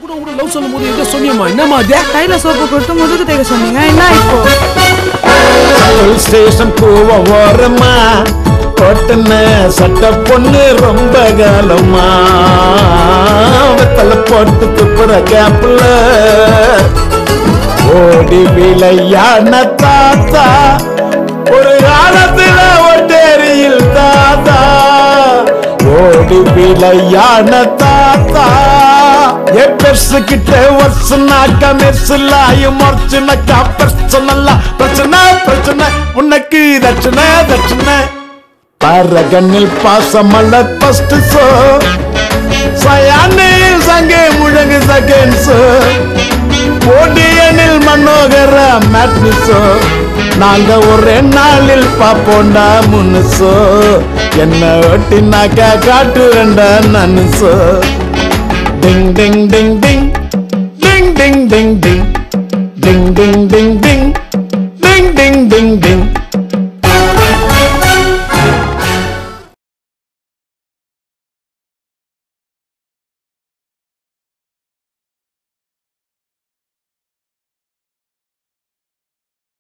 கூட கூட லவ் சொல்லும்போது எதை சொன்னியம்மா? என்னம்மா அது? கையில சோப்பு கொடுத்து முதுகு தேய்க்க சொன்னீங்க. என்ன இப்போ? ஸ்டேஷன் போவ ஓரமா கொட்டன சட்ட பொண்ணு ரொம்ப காலமா வெத்தல போட்டு துப்புற கேப்ல ஓடி விளையான தாத்தா ஒரு காலத்துல ஒட்டேரியில் தாத்தா ஓடி விளையான தாத்தா கிட்ட வருஷனாக்கா மெர்சலாயும் மொர்ச்சுனாக்கா பிரச்சனை பிரச்சனை பிரச்சனை உனக்கு தட்சணை தட்சணை பரகனில் பாசமல்ல ஃபர்ஸ்ட் சோ சயானில் சங்கே முழங்கு செகண்ட் சோ ஓடியனில் மனோகர மேட்னிசோ நாங்க ஒரே நாளில் பாப்போண்டா முன்னுசோ என்ன ஒட்டினாக்கா காட்டுறேன்டா நன்னுசோ ding ding ding ding ding ding ding ding ding ding